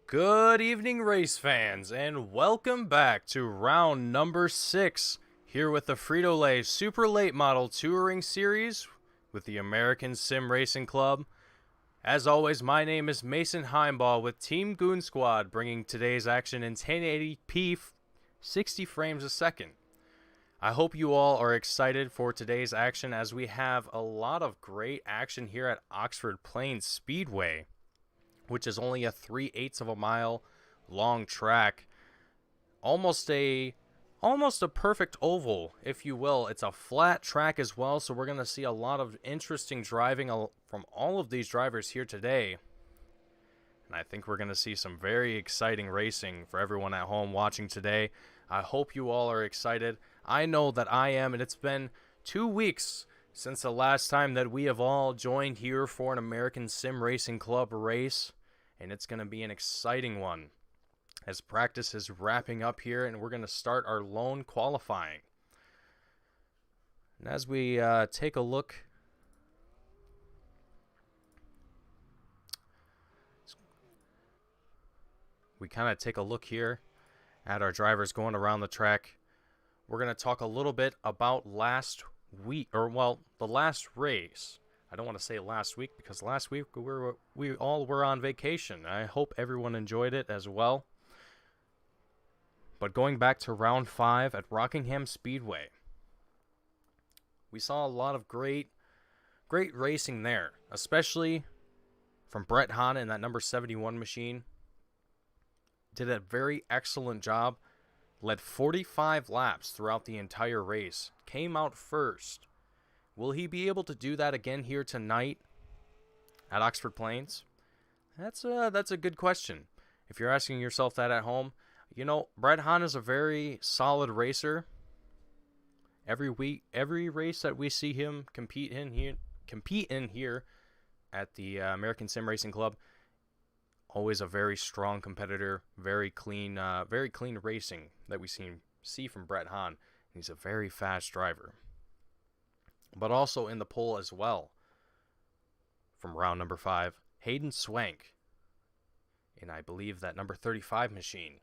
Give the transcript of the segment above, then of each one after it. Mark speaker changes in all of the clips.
Speaker 1: Good evening, race fans, and welcome back to round number 6 here with the Frito Super Late Model Touring Series with the American Sim Racing Club. As always, my name is Mason Heimball with Team Goon Squad, bringing today's action in 1080p 60 frames a second. I hope you all are excited for today's action as we have a lot of great action here at Oxford Plains Speedway, which is only a 3/8 of a mile long track. Almost a perfect oval, if you will. It's a flat track as well, so we're going to see a lot of interesting driving from all of these drivers here today. And I think we're going to see some very exciting racing for everyone at home watching today. I hope you all are excited. I know that I am, and it's been 2 weeks since the last time that we have all joined here for an American Sim Racing Club race. And it's going to be an exciting one as practice is wrapping up here, and we're going to start our lone qualifying. And as we take a look, here at our drivers going around the track. We're going to talk a little bit about last week, or well, the last race. I don't want to say last week because last week we all were on vacation. I hope everyone enjoyed it as well. But going back to round 5 at Rockingham Speedway, we saw a lot of great racing there, especially from Brett Hahn in that number 71 machine. Did a very excellent job. Led 45 laps throughout the entire race. Came out first. Will he be able to do that again here tonight at Oxford Plains? That's a good question. If you're asking yourself that at home, you know, Brett Hahn is a very solid racer. Every race that we see him compete in here at the American Sim Racing Club, always a very strong competitor, very clean racing that we see from Brett Hahn. He's a very fast driver. But also in the pole as well, from round number 5, Hayden Swank, in I believe that number 35 machine.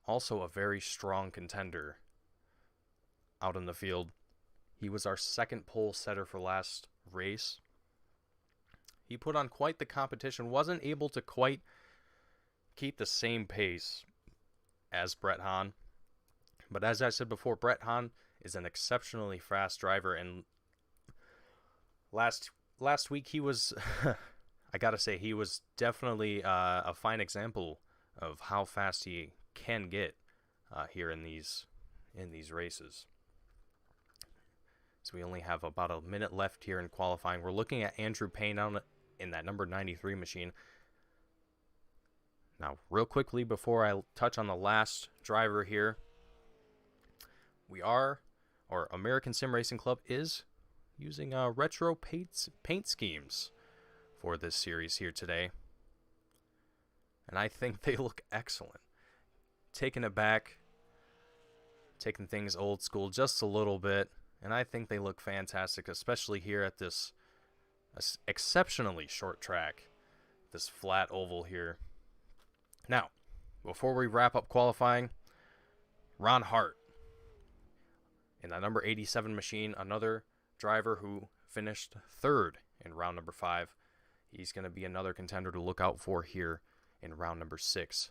Speaker 1: Also a very strong contender out in the field. He was our second pole setter for last race. He put on quite the competition, wasn't able to quite keep the same pace as Brett Hahn. But as I said before, Brett Hahn is an exceptionally fast driver, and last week he was I gotta say, he was definitely a fine example of how fast he can get here in these races. So we only have about a minute left here in qualifying. We're looking at Andrew Payne in that number 93 machine. Now, real quickly before I touch on the last driver here, American Sim Racing Club is using retro paint schemes for this series here today. And I think they look excellent. Taking it back, taking things old school just a little bit, and I think they look fantastic, especially here at this exceptionally short track, this flat oval here. Now, before we wrap up qualifying, Ron Hart in that number 87 machine, another driver who finished third in round number 5. He's going to be another contender to look out for here in round number 6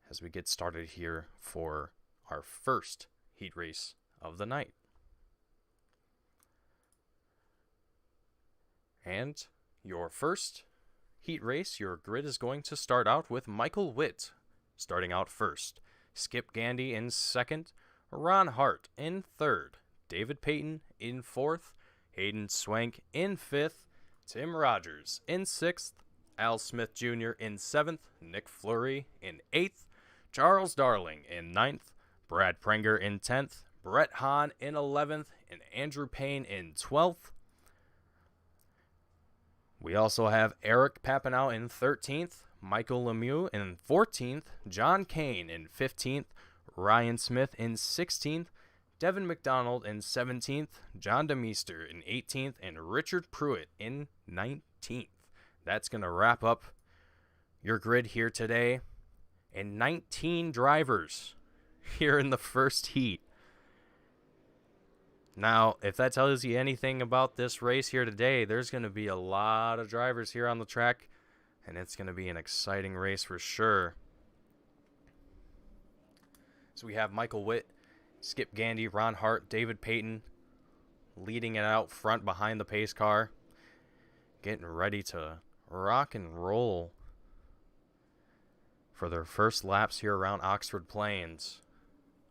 Speaker 1: as we get started here for our first heat race of the night. And your first heat race, your grid is going to start out with Michael Witt starting out first, Skip Gandy in second, Ron Hart in third, David Payton in fourth, Hayden Swank in fifth, Tim Rogers in sixth, Al Smith Jr. in seventh, Nick Fleury in eighth, Charles Darling in ninth, Brad Prenger in 10th, Brett Hahn in 11th, and Andrew Payne in 12th. We also have Eric Papineau in 13th, Michael Lemieux in 14th, John Kane in 15th, Ryan Smith in 16th, Devin McDonald in 17th, John DeMeester in 18th, and Richard Pruitt in 19th. That's going to wrap up your grid here today, and 19 drivers here in the first heat. Now, if that tells you anything about this race here today, there's going to be a lot of drivers here on the track, and it's going to be an exciting race for sure. So we have Michael Witt, Skip Gandy, Ron Hart, David Payton leading it out front behind the pace car, getting ready to rock and roll for their first laps here around Oxford Plains,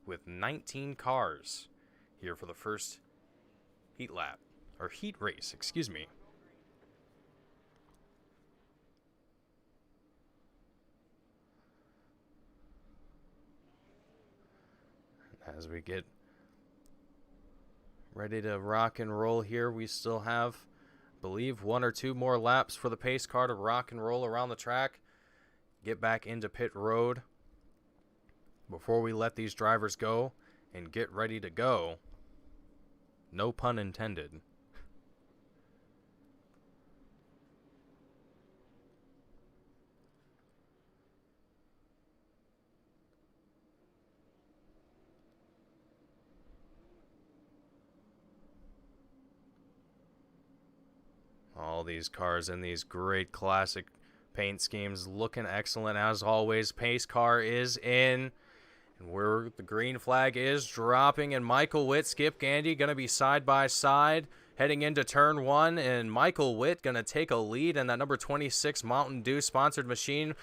Speaker 1: with 19 cars here for the first heat lap, or heat race, excuse me. As we get ready to rock and roll here, we still have, I believe, 1 or 2 more laps for the pace car to rock and roll around the track, get back into pit road before we let these drivers go and get ready to go. No pun intended. All these cars in these great classic paint schemes looking excellent as always. Pace car is in, and where the green flag is dropping, and Michael Witt, Skip Gandy going to be side by side heading into turn 1, and Michael Witt going to take a lead in that number 26 Mountain Dew sponsored machine.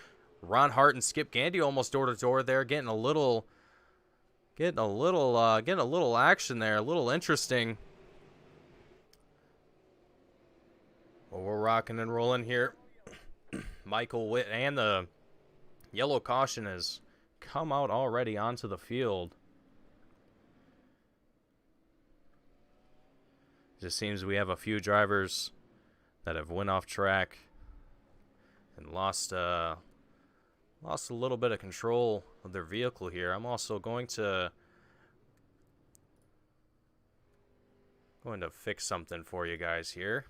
Speaker 1: Ron Hart and Skip Gandy almost door to door there, getting a little action there, a little interesting. Well, we're rocking and rolling here. Michael Witt and the yellow caution has come out already onto the field. Just seems we have a few drivers that have went off track and lost a little bit of control of their vehicle here. I'm also going to fix something for you guys here.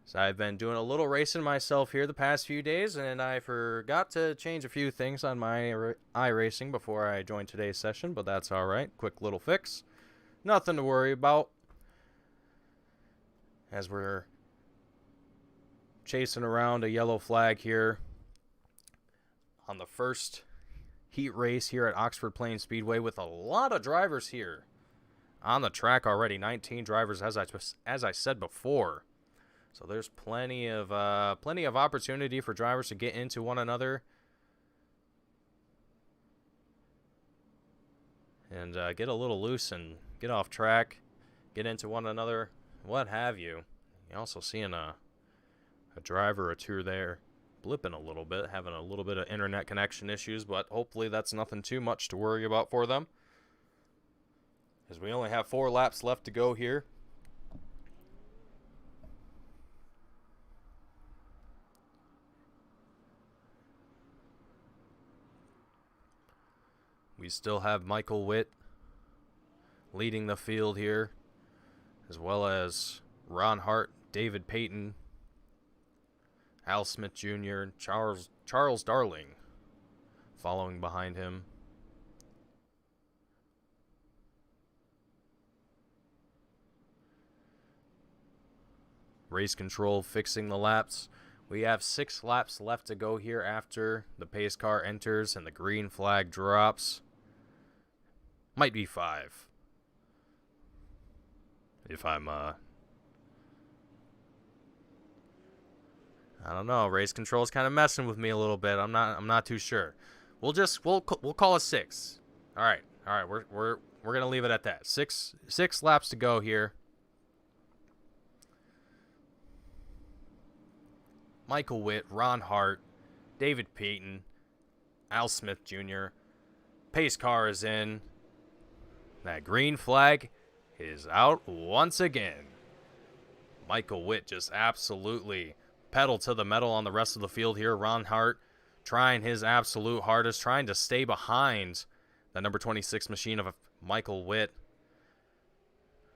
Speaker 1: So I've been doing a little racing myself here the past few days, and I forgot to change a few things on my iRacing before I joined today's session, but that's all right. Quick little fix. Nothing to worry about. As we're chasing around a yellow flag here on the first heat race here at Oxford Plains Speedway, with a lot of drivers here on the track already. 19 drivers, as I said before. So there's plenty of opportunity for drivers to get into one another and get a little loose and get off track, get into one another, what have you. You're also seeing a driver or two there blipping a little bit, having a little bit of internet connection issues, but hopefully that's nothing too much to worry about for them, as we only have 4 laps left to go here. We still have Michael Witt leading the field here, as well as Ron Hart, David Payton, Al Smith Jr., and Charles Darling following behind him. Race control fixing the laps. We have 6 laps left to go here after the pace car enters and the green flag drops. Might be 5. If I'm, I don't know. Race control is kind of messing with me a little bit. I'm not too sure. We'll call it 6. All right. We're gonna leave it at that. Six laps to go here. Michael Witt, Ron Hart, David Payton, Al Smith Jr. Pace car is in. That green flag is out once again. Michael Witt just absolutely pedal to the metal on the rest of the field here. Ron Hart trying his absolute hardest, trying to stay behind the number 26 machine of Michael Witt.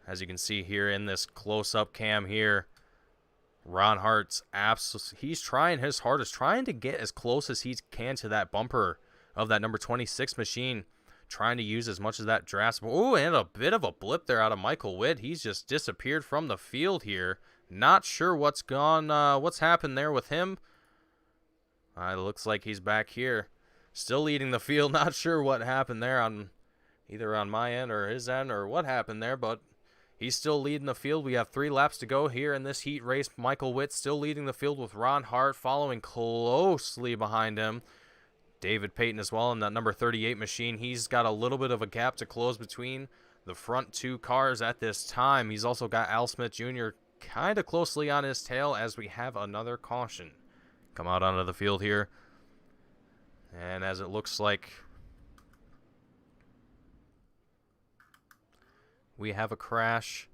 Speaker 1: As you can see here in this close-up cam here, Ron Hart's he's trying his hardest, trying to get as close as he can to that bumper of that number 26 machine, trying to use as much of that draft. Oh, and a bit of a blip there out of Michael Witt. He's just disappeared from the field here. Not sure what's happened there with him. It looks like he's back here, still leading the field. Not sure what happened there either on my end or his end or what happened there, but he's still leading the field. We have 3 laps to go here in this heat race. Michael Witt still leading the field with Ron Hart following closely behind him. David Payton as well in that number 38 machine. He's got a little bit of a gap to close between the front 2 cars at this time. He's also got Al Smith Jr. kind of closely on his tail as we have another caution come out onto the field here. And as it looks like we have a crash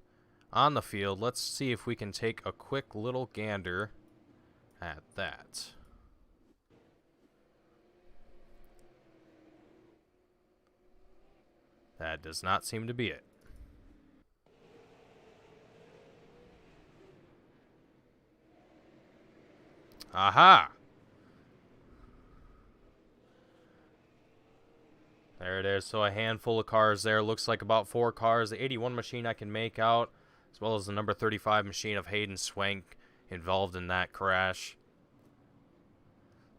Speaker 1: on the field, let's see if we can take a quick little gander at that. That does not seem to be it. Aha! There it is. So a handful of cars there. Looks like about 4 cars. The 81 machine I can make out, as well as the number 35 machine of Hayden Swank involved in that crash.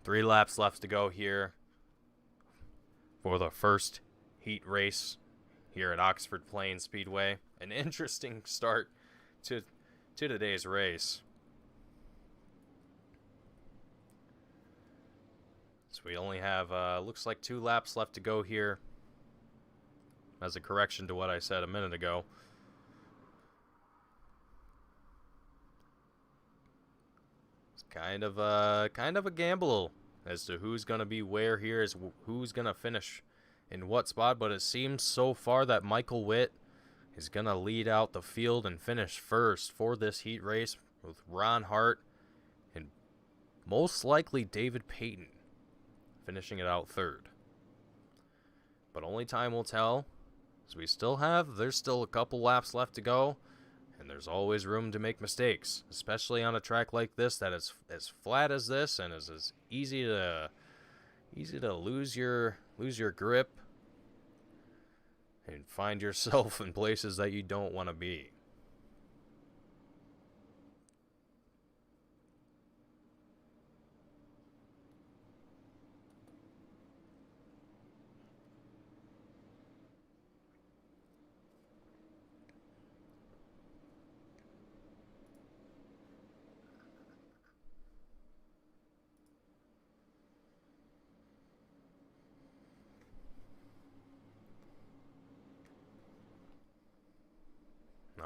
Speaker 1: 3 laps left to go here for the first heat race here at Oxford Plains Speedway. An interesting start to today's race. So we only have, looks like 2 laps left to go here. As a correction to what I said a minute ago. It's kind of a gamble as to who's going to be where here, is who's going to finish in what spot. But it seems so far that Michael Witt is going to lead out the field and finish first for this heat race, with Ron Hart and most likely David Payton finishing it out third. But only time will tell, as there's still a couple laps left to go, and there's always room to make mistakes, especially on a track like this that is as flat as this and is as easy to lose your grip and find yourself in places that you don't want to be.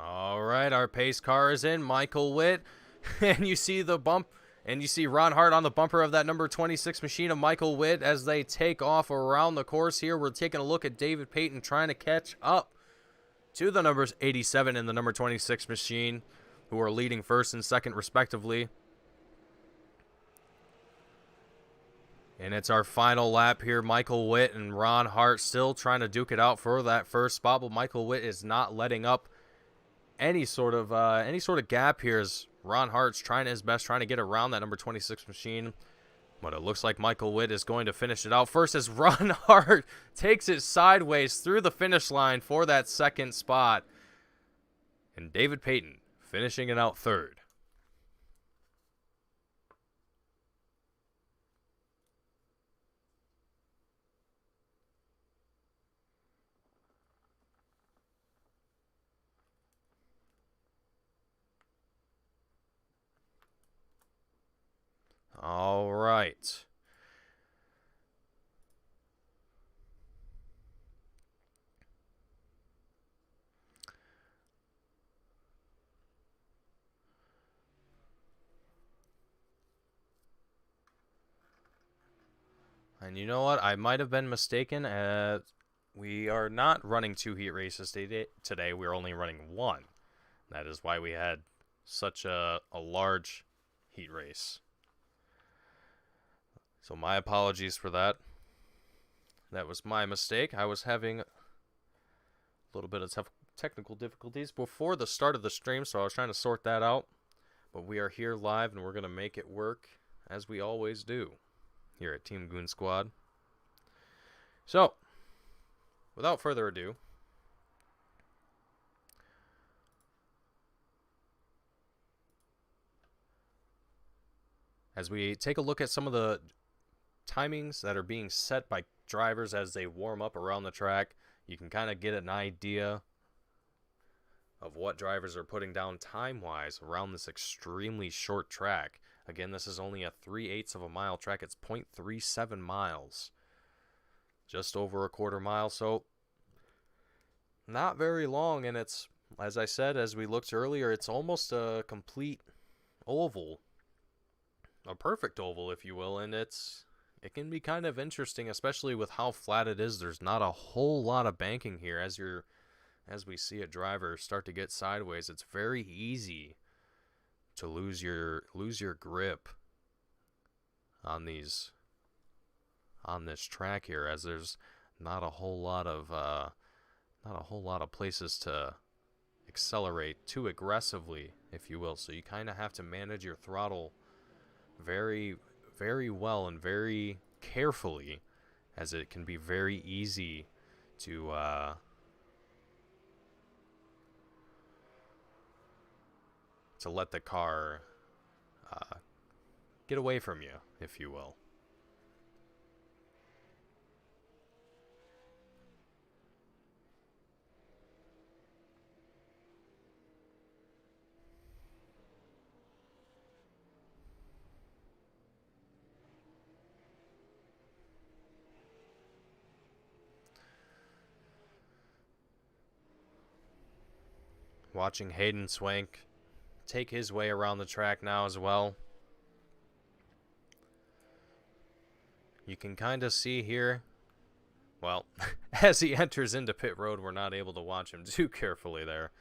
Speaker 1: All right, our pace car is in. Michael Witt, and you see the bump, and you see Ron Hart on the bumper of that number 26 machine of Michael Witt as they take off around the course here. We're taking a look at David Payton trying to catch up to the numbers 87 and the number 26 machine, who are leading first and second respectively. And it's our final lap here. Michael Witt and Ron Hart still trying to duke it out for that first spot, but Michael Witt is not letting up any sort of gap here, as Ron Hart's trying his best, trying to get around that number 26 machine. But it looks like Michael Witt is going to finish it out first, as Ron Hart takes it sideways through the finish line for that second spot. And David Payton finishing it out third. All right. And you know what? I might have been mistaken. We are not running 2 heat races today. We're only running 1. That is why we had such a large heat race. So my apologies for that. That was my mistake. I was having a little bit of technical difficulties before the start of the stream, so I was trying to sort that out. But we are here live, and we're going to make it work, as we always do, here at Team Goon Squad. So, without further ado, as we take a look at some of the timings that are being set by drivers as they warm up around the track, you can kind of get an idea of what drivers are putting down time-wise around this extremely short track. Again, this is only a 3/8 of a mile track. It's 0.37 miles. Just over a quarter mile, so not very long, and it's, as I said, as we looked earlier, it's almost a complete oval. A perfect oval, if you will, and it can be kind of interesting, especially with how flat it is. There's not a whole lot of banking here. As we see a driver start to get sideways, it's very easy to lose your grip on this track here, as there's not a whole lot of places to accelerate too aggressively, if you will. So you kind of have to manage your throttle very, very well and very carefully, as it can be very easy to let the car get away from you, if you will. Watching Hayden Swank take his way around the track now as well. You can kind of see here, well, as he enters into pit road, we're not able to watch him too carefully there.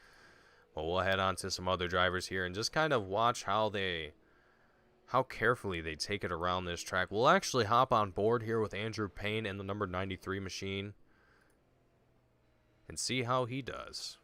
Speaker 1: But we'll head on to some other drivers here and just kind of watch how carefully they take it around this track. We'll actually hop on board here with Andrew Payne in the number 93 machine and see how he does.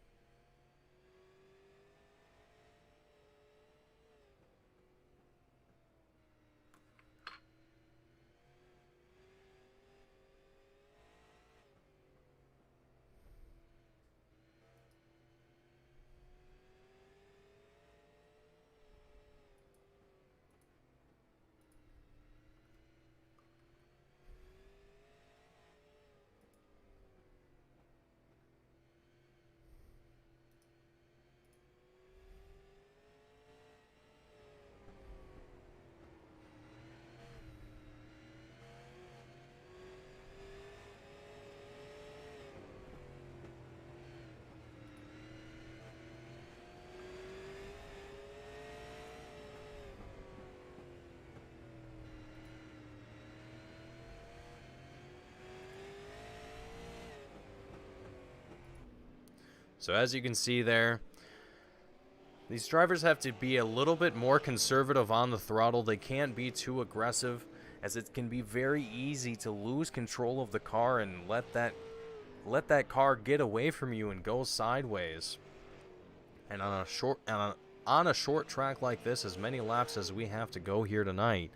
Speaker 1: So as you can see there, these drivers have to be a little bit more conservative on the throttle. They can't be too aggressive, as it can be very easy to lose control of the car and let that car get away from you and go sideways. And on a short track like this, as many laps as we have to go here tonight,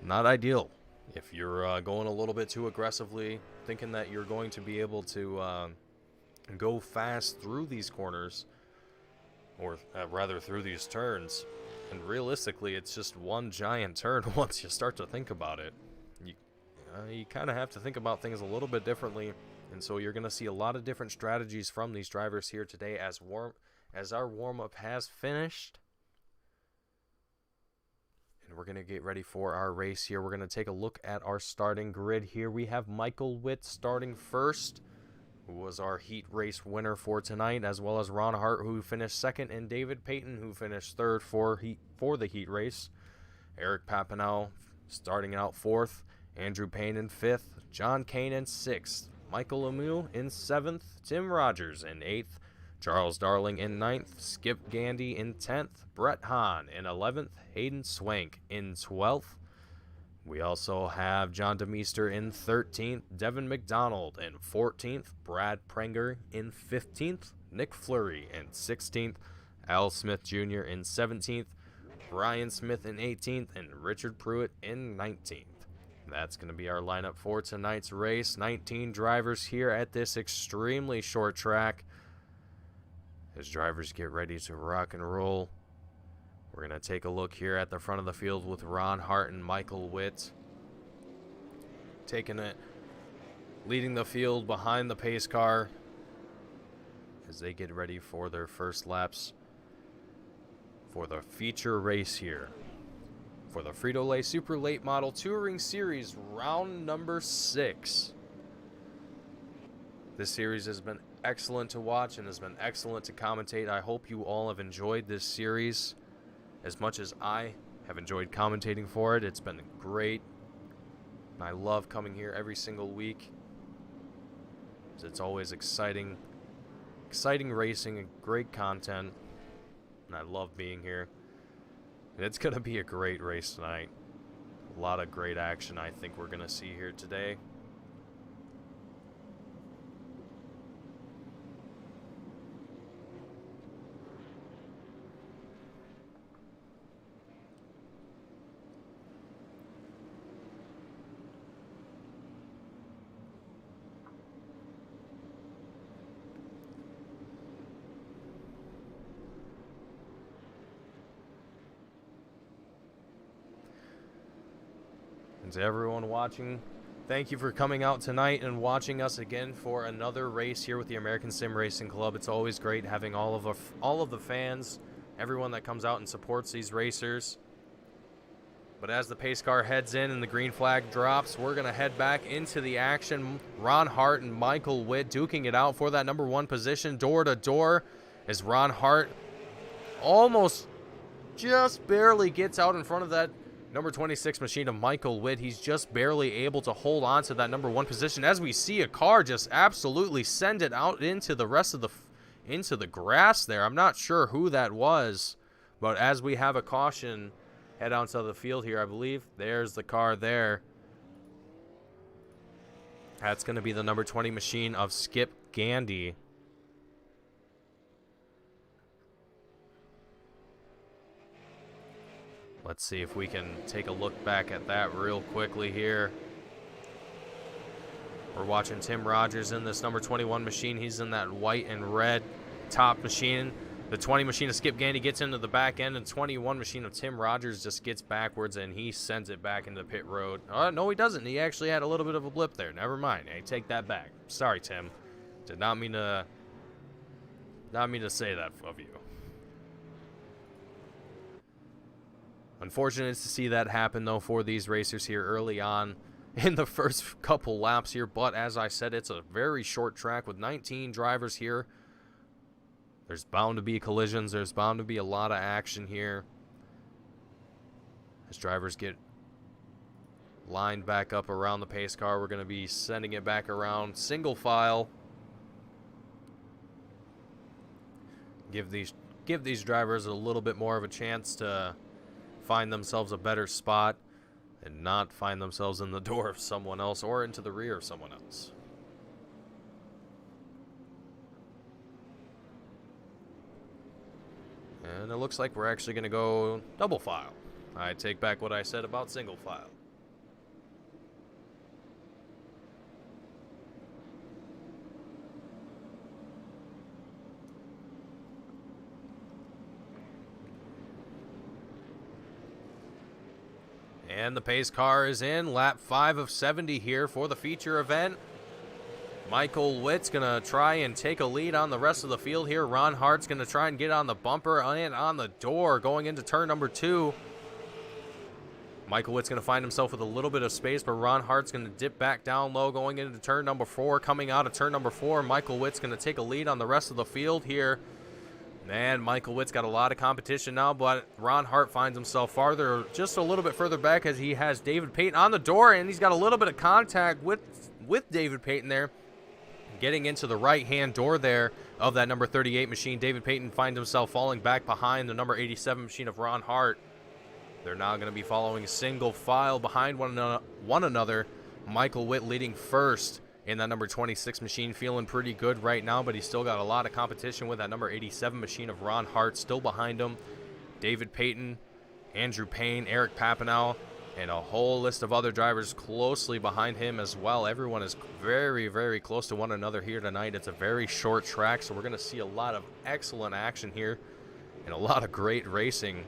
Speaker 1: not ideal. If you're going a little bit too aggressively, thinking that you're going to be able to go fast through these corners, or rather through these turns, and realistically it's just one giant turn once you start to think about it. You kind of have to think about things a little bit differently, and so you're going to see a lot of different strategies from these drivers here today as our warm-up has finished. And we're going to get ready for our race here. We're going to take a look at our starting grid here. We have Michael Witt starting first, who was our heat race winner for tonight, as well as Ron Hart, who finished second, and David Payton, who finished third for the heat race. Eric Papineau starting out fourth, Andrew Payne in fifth, John Kane in sixth, Michael Lemieux in seventh, Tim Rogers in eighth, Charles Darling in ninth, Skip Gandy in 10th, Brett Hahn in 11th, Hayden Swank in 12th. We also have John DeMeester in 13th, Devin McDonald in 14th, Brad Prenger in 15th, Nick Fleury in 16th, Al Smith Jr. in 17th, Brian Smith in 18th, and Richard Pruitt in 19th. That's going to be our lineup for tonight's race. 19 drivers here at this extremely short track. As drivers get ready to rock and roll, we're going to take a look here at the front of the field with Ron Hart and Michael Witt leading the field behind the pace car as they get ready for their first laps for the feature race here for the Frito-Lay Super Late Model Touring Series, round number 6. This series has been excellent to watch and has been excellent to commentate. I hope you all have enjoyed this series as much as I have enjoyed commentating for it. It's been great. I love coming here every single week. It's always exciting racing and great content. And I love being here. And it's going to be a great race tonight. A lot of great action I think we're going to see here today. And to everyone watching, thank you for coming out tonight and watching us again for another race here with the American Sim Racing Club. It's always great having all of the fans, everyone that comes out and supports these racers. But as the pace car heads in and the green flag drops, we're going to head back into the action. Ron Hart and Michael Witt duking it out for that number 1 position, door to door, as Ron Hart almost just barely gets out in front of that number 26 machine of Michael Witt. He's just barely able to hold on to that number 1 position as we see a car just absolutely send it out into the rest of the grass there. I'm not sure who that was, but as we have a caution head onto the field here, I believe there's the car there. That's going to be the number 20 machine of Skip Gandy. Let's see if we can take a look back at that real quickly here. We're watching Tim Rogers in this number 21 machine. He's in that white and red top machine. The 20 machine of Skip Gandy gets into the back end, and 21 machine of Tim Rogers just gets backwards, and he sends it back into pit road. No, he doesn't. He actually had a little bit of a blip there. Never mind. I take that back. Sorry, Tim. Did not mean to say that of you. Unfortunate to see that happen, though, for these racers here early on in the first couple laps here. But as I said, it's a very short track with 19 drivers here. There's bound to be collisions. There's bound to be a lot of action here as drivers get lined back up around the pace car. We're going to be sending it back around single file. Give these drivers a little bit more of a chance to find themselves a better spot and not find themselves in the door of someone else or into the rear of someone else. And it looks like we're actually going to go double file. I take back what I said about single file. And the pace car is in. Lap 5 of 70 here for the feature event. Michael Witt's going to try and take a lead on the rest of the field here. Ron Hart's going to try and get on the bumper and on the door going into turn number 2. Michael Witt's going to find himself with a little bit of space, but Ron Hart's going to dip back down low going into turn number 4. Coming out of turn number 4, Michael Witt's going to take a lead on the rest of the field here. Man, Michael Witt's got a lot of competition now, but Ron Hart finds himself just a little bit further back as he has David Payton on the door, and he's got a little bit of contact with David Payton there. Getting into the right-hand door there of that number 38 machine, David Payton finds himself falling back behind the number 87 machine of Ron Hart. They're now going to be following single file behind one another. Michael Witt leading first in that number 26 machine, feeling pretty good right now, but he's still got a lot of competition with that number 87 machine of Ron Hart still behind him. David Payton, Andrew Payne, Eric Papanow, and a whole list of other drivers closely behind him as well. Everyone is very, very close to one another here tonight. It's a very short track, so we're going to see a lot of excellent action here and a lot of great racing.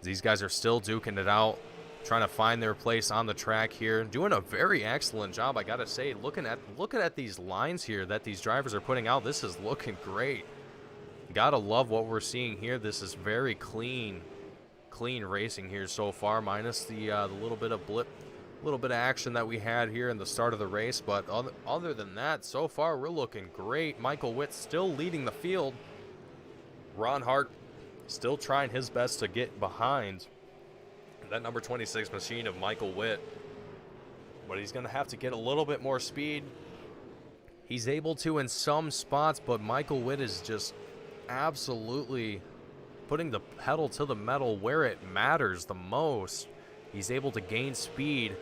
Speaker 1: These guys are still duking it out, trying to find their place on the track here. Doing a very excellent job, I got to say. Looking at these lines here that these drivers are putting out, this is looking great. Got to love what we're seeing here. This is very clean racing here so far, minus the little bit of action that we had here in the start of the race. But other than that, so far we're looking great. Michael Witt still leading the field. Ron Hart still trying his best to get behind that number 26 machine of Michael Witt, but he's going to have to get a little bit more speed. He's able to in some spots, but Michael Witt is just absolutely putting the pedal to the metal where it matters the most. He's able to gain speed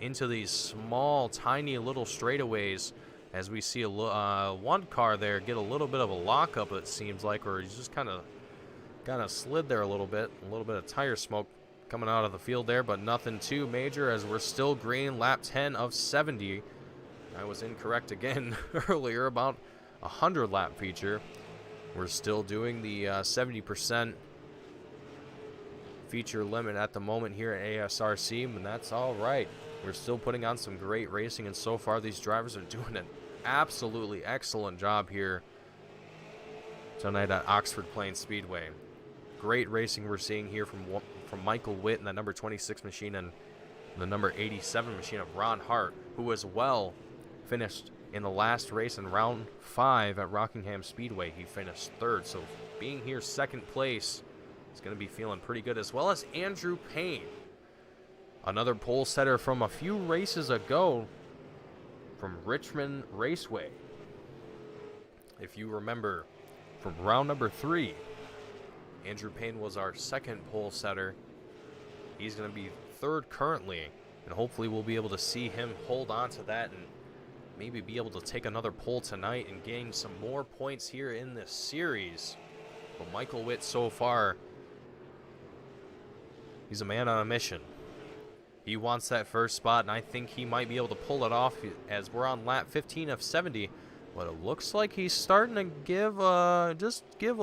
Speaker 1: into these small, tiny little straightaways, as we see one car there get a little bit of a lockup, it seems like, or he's just kind of slid there a little bit of tire smoke coming out of the field there, but nothing too major, as we're still green, lap 10 of 70. I was incorrect again earlier about a 100 lap feature. We're still doing the 70% feature limit at the moment here at ASRC, and that's all right. We're still putting on some great racing, and so far these drivers are doing an absolutely excellent job here tonight at Oxford Plains Speedway. Great racing we're seeing here from Michael Witt in the number 26 machine and the number 87 machine of Ron Hart, who as well finished in the last race in round 5 at Rockingham Speedway. He finished 3rd, so being here 2nd place is going to be feeling pretty good, as well as Andrew Payne, another pole setter from a few races ago from Richmond Raceway. If you remember from round number 3, Andrew Payne was our 2nd pole setter. He's going to be 3rd currently, and hopefully we'll be able to see him hold on to that and maybe be able to take another pole tonight and gain some more points here in this series. But Michael Witt so far, he's a man on a mission. He wants that first spot, and I think he might be able to pull it off as we're on lap 15 of 70. But it looks like he's starting to give a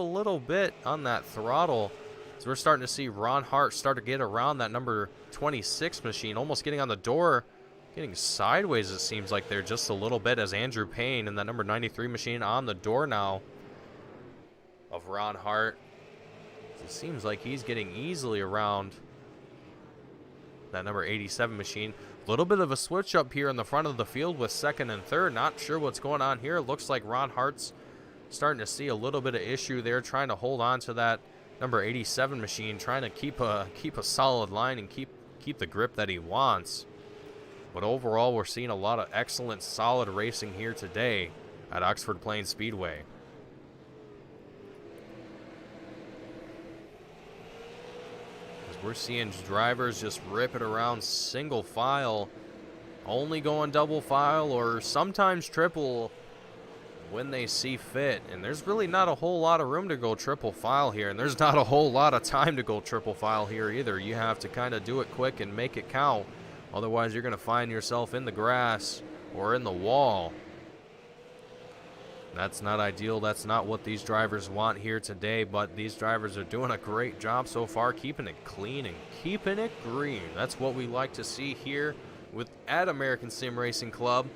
Speaker 1: little bit on that throttle. So we're starting to see Ron Hart start to get around that number 26 machine, almost getting on the door, getting sideways, it seems like there just a little bit, as Andrew Payne and that number 93 machine on the door now of Ron Hart. It seems like he's getting easily around that number 87 machine. A little bit of a switch up here in the front of the field with 2nd and 3rd. Not sure what's going on here. Looks like Ron Hart's starting to see a little bit of issue there, trying to hold on to that number 87 machine, trying to keep a solid line and keep the grip that he wants. But overall, we're seeing a lot of excellent, solid racing here today at Oxford Plains Speedway. As we're seeing drivers just rip it around single file, only going double file or sometimes triple when they see fit. And there's really not a whole lot of room to go triple file here, and there's not a whole lot of time to go triple file here either. You have to kind of do it quick and make it count. Otherwise, you're going to find yourself in the grass or in the wall. That's not ideal. That's not what these drivers want here today, but these drivers are doing a great job so far, keeping it clean and keeping it green. That's what we like to see here at American Sim Racing Club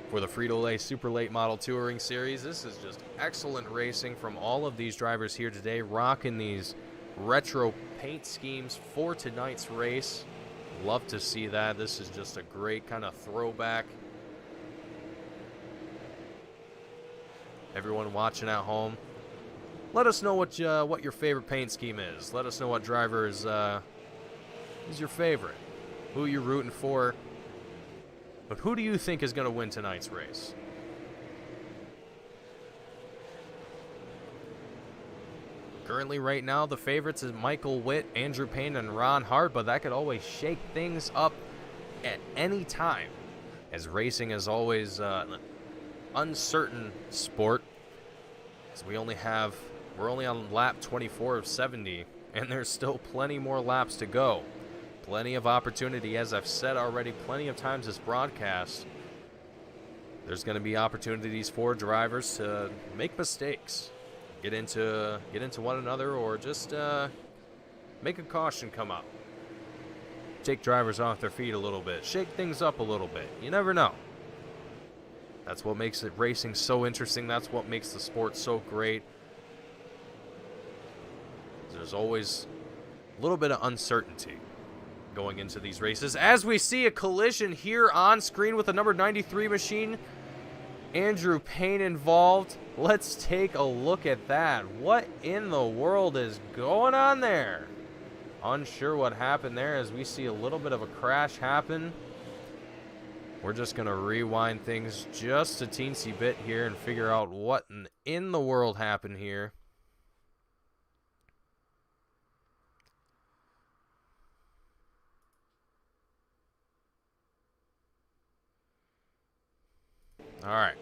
Speaker 1: for the Frito Super Late Model Touring Series. This is just excellent racing from all of these drivers here today, rocking these retro paint schemes for tonight's race. Love to see that. This is just a great kind of throwback. Everyone watching at home, let us know what your favorite paint scheme is. Let us know what driver is your favorite, who you're rooting for. But who do you think is going to win tonight's race? Currently, right now, the favorites is Michael Witt, Andrew Payne, and Ron Hart, but that could always shake things up at any time. as racing is always an uncertain sport. As we're only on lap 24 of 70, and there's still plenty more laps to go. Plenty of opportunity, as I've said already plenty of times this broadcast. There's going to be opportunities for drivers to make mistakes, get into one another, or just make a caution come out. Take drivers off their feet a little bit, shake things up a little bit. You never know. That's what makes it racing so interesting. That's what makes the sport so great. There's always a little bit of uncertainty going into these races. As we see a collision here on screen with the number 93 machine, Andrew Payne involved. Let's take a look at that. What in the world is going on there? Unsure what happened there, as we see a little bit of a crash happen. We're just going to rewind things just a teensy bit here and figure out what in the world happened here. All right.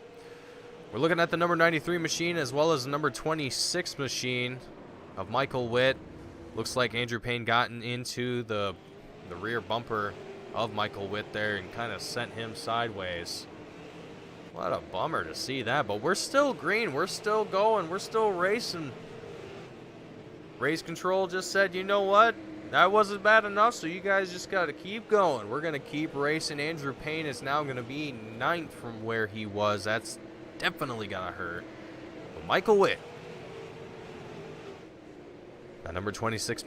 Speaker 1: We're looking at the number 93 machine as well as the number 26 machine of Michael Witt. Looks like Andrew Payne gotten into the rear bumper of Michael Witt there and kind of sent him sideways. What a bummer to see that, but we're still green. We're still going. We're still racing. Race control just said, you know what? That wasn't bad enough, so you guys just got to keep going. We're going to keep racing. Andrew Payne is now going to be 9th from where he was. That's definitely going to hurt. But Michael Witt, that number 26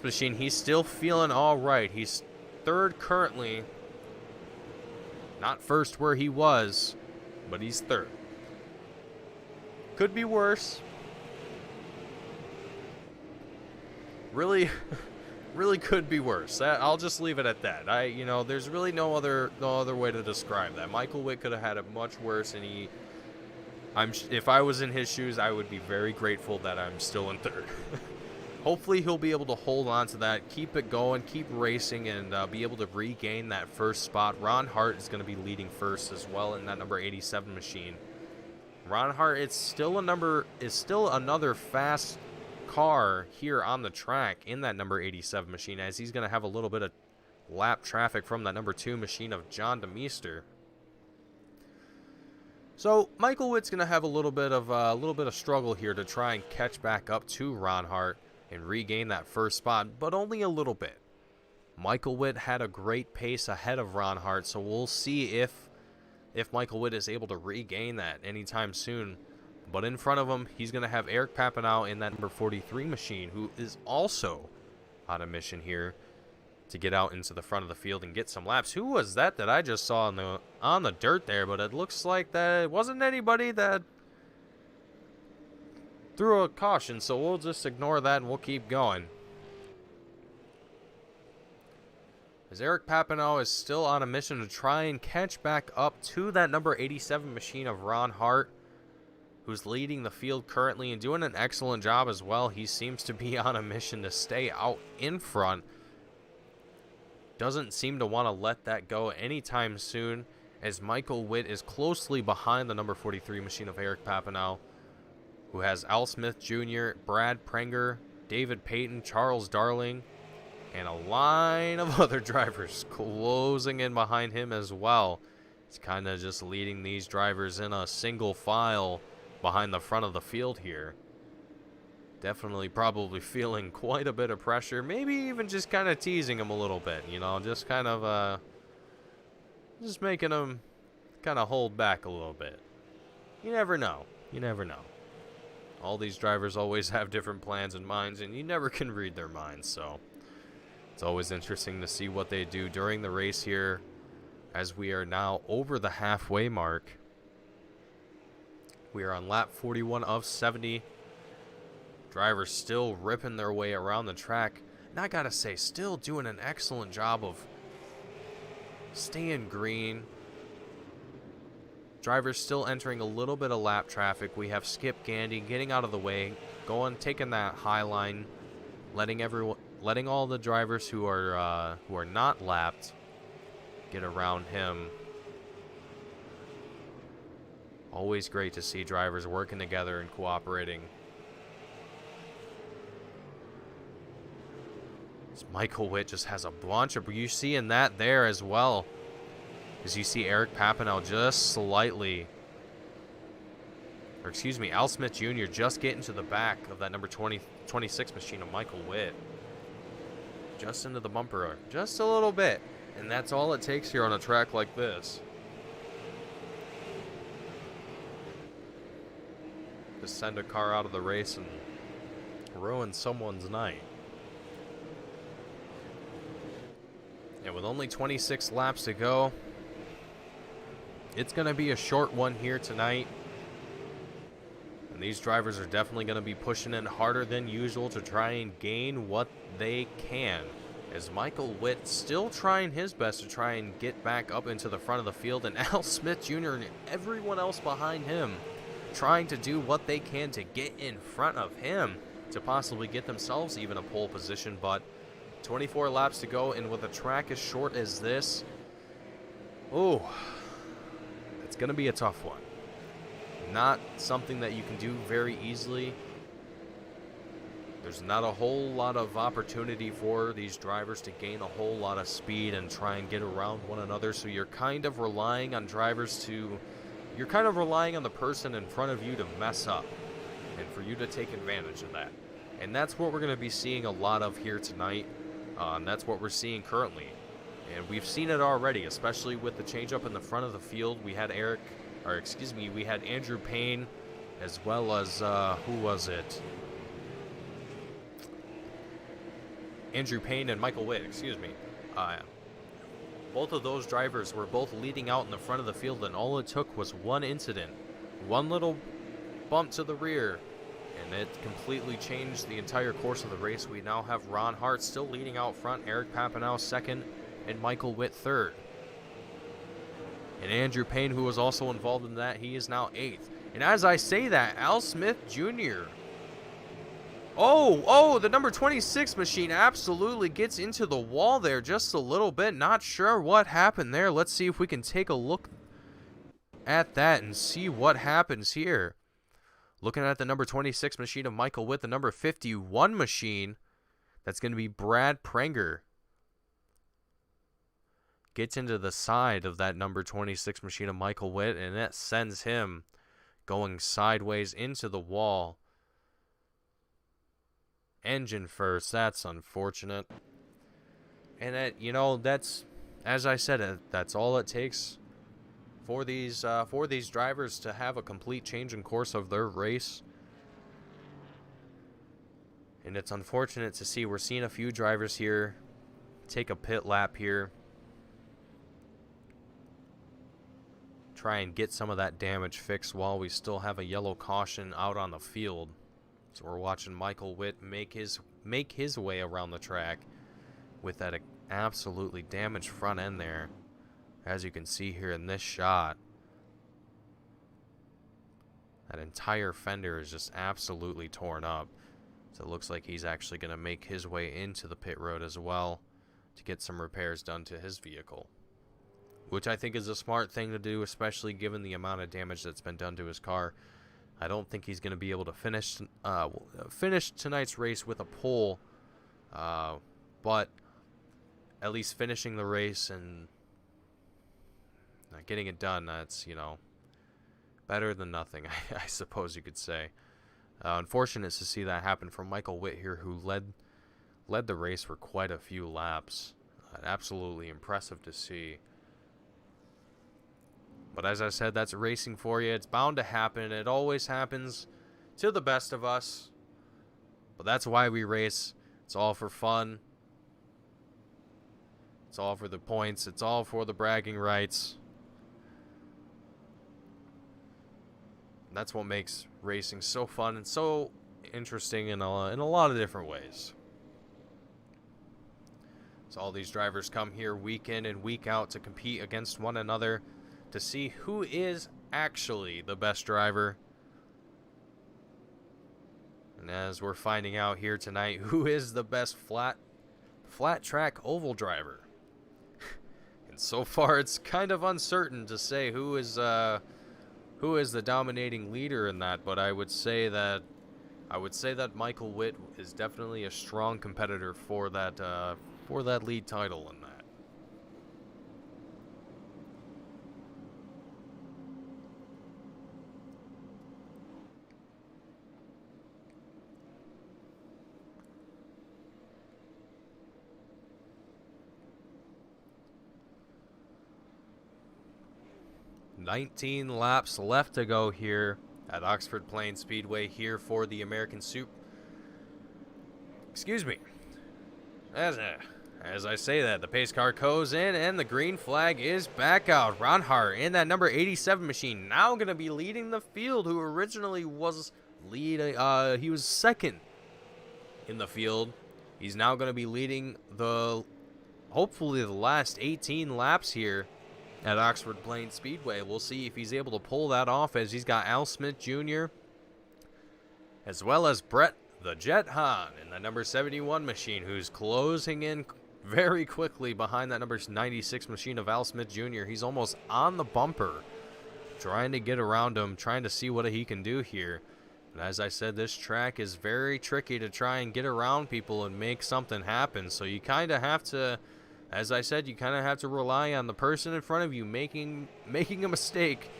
Speaker 1: machine, he's still feeling all right. He's 3rd currently. Not 1st where he was, but he's 3rd. Could be worse. Really could be worse. I'll just leave it at that. There's really no other way to describe that. Michael Witt could have had it much worse, and if I was in his shoes, I would be very grateful that I'm still in 3rd. Hopefully he'll be able to hold on to that, keep it going, keep racing, and be able to regain that 1st spot. Ron Hart is going to be leading 1st as well in that number 87 machine. Ron Hart, is still another fast car here on the track in that number 87 machine, as he's going to have a little bit of lap traffic from that number 2 machine of John DeMeester. So Michael Witt's going to have a little bit of struggle here to try and catch back up to Ron Hart and regain that 1st spot, but only a little bit. Michael Witt had a great pace ahead of Ron Hart, so we'll see if Michael Witt is able to regain that anytime soon. But in front of him, he's going to have Eric Papanow in that number 43 machine, who is also on a mission here to get out into the front of the field and get some laps. Who was that I just saw on the dirt there? But it looks like that it wasn't anybody that threw a caution, so we'll just ignore that and we'll keep going. As Eric Papanow is still on a mission to try and catch back up to that number 87 machine of Ron Hart, who's leading the field currently and doing an excellent job as well. He seems to be on a mission to stay out in front. Doesn't seem to want to let that go anytime soon, as Michael Witt is closely behind the number 43 machine of Eric Papanow, who has Al Smith Jr., Brad Prenger, David Payton, Charles Darling, and a line of other drivers closing in behind him as well. He's kind of just leading these drivers in a single file behind the front of the field here. Definitely probably feeling quite a bit of pressure. Maybe even just kind of teasing him a little bit, just kind of just making him kind of hold back a little bit. You never know. You never know. All these drivers always have different plans and minds, and you never can read their minds, so it's always interesting to see what they do during the race here, as we are now over the halfway mark. We are on lap 41 of 70. Drivers still ripping their way around the track. And I gotta say, still doing an excellent job of staying green. Drivers still entering a little bit of lap traffic. We have Skip Gandy getting out of the way, taking that high line, letting all the drivers who are not lapped get around him Always great to see drivers working together and cooperating. Michael Witt just has a bunch of... You see in that there as well. As you see Eric Papineau just slightly... Or excuse me, Al Smith Jr. just getting to the back of that number 26 machine of Michael Witt. Just into the bumper. Just a little bit. And that's all it takes here on a track like this. To send a car out of the race and ruin someone's night. And with only 26 laps to go, it's going to be a short one here tonight. And these drivers are definitely going to be pushing in harder than usual to try and gain what they can. As Michael Witt still trying his best to try and get back up into the front of the field. And Al Smith Jr. and everyone else behind him trying to do what they can to get in front of him to possibly get themselves even a pole position. But 24 laps to go, and with a track as short as this, oh, it's going to be a tough one. Not something that you can do very easily. There's not a whole lot of opportunity for these drivers to gain a whole lot of speed and try and get around one another, so you're kind of relying on drivers to... You're kind of relying on the person in front of you to mess up and for you to take advantage of that. And that's what we're going to be seeing a lot of here tonight. And that's what we're seeing currently. And we've seen it already, especially with the changeup in the front of the field. We had we had Andrew Payne, as well as, who was it? Andrew Payne and Michael Witt, excuse me. Both of those drivers were both leading out in the front of the field, and all it took was one incident, one little bump to the rear, and it completely changed the entire course of the race. We now have Ron Hart still leading out front, Eric Papineau second, and Michael Witt third. And Andrew Payne, who was also involved in that, he is now eighth. And as I say that, Al Smith Jr. Oh, the number 26 machine absolutely gets into the wall there just a little bit. Not sure what happened there. Let's see if we can take a look at that and see what happens here. Looking at the number 26 machine of Michael Witt, the number 51 machine, that's going to be Brad Prenger. Gets into the side of that number 26 machine of Michael Witt, and that sends him going sideways into the wall. Engine first, that's unfortunate. And that, you know, that's, as I said, that's all it takes for these drivers to have a complete change in course of their race. And it's unfortunate to see we're seeing a few drivers here take a pit lap here, try and get some of that damage fixed while we still have a yellow caution out on the field. So we're watching Michael Witt make his way around the track with that absolutely damaged front end there. As you can see here in this shot, that entire fender is just absolutely torn up. So it looks like he's actually going to make his way into the pit road as well to get some repairs done to his vehicle, which I think is a smart thing to do, especially given the amount of damage that's been done to his car. I don't think he's going to be able to finish tonight's race with a pole, but at least finishing the race and getting it done, that's, you know, better than nothing, I suppose you could say. Unfortunate to see that happen from Michael Witt here, who led the race for quite a few laps. Absolutely impressive to see. But as I said, that's racing for you. It's bound to happen. It always happens to the best of us. But that's why we race. It's all for fun. It's all for the points. It's all for the bragging rights. That's what makes racing so fun and so interesting in a lot of different ways. So all these drivers come here week in and week out to compete against one another, to see who is actually the best driver. And as we're finding out here tonight, who is the best flat track oval driver. And so far it's kind of uncertain to say who is who is the dominating leader in that, but I would say that Michael Witt is definitely a strong competitor for that lead title in that. "19 laps left to go here at Oxford Plains Speedway here for the American Soup." Excuse me. As I say that, the pace car goes in and the green flag is back out. Ron Hart in that number 87 machine now going to be leading the field, who originally was he was second in the field. He's now going to be leading hopefully the last 18 laps here at Oxford Plains Speedway. We'll see if he's able to pull that off, as he's got Al Smith Jr. as well as Brett the Jet Hahn in the number 71 machine, who's closing in very quickly behind that number 96 machine of Al Smith Jr. He's almost on the bumper, trying to get around him, trying to see what he can do here. And as I said, this track is very tricky to try and get around people and make something happen. So you kind of have to, as I said, you kind of have to rely on the person in front of you making a mistake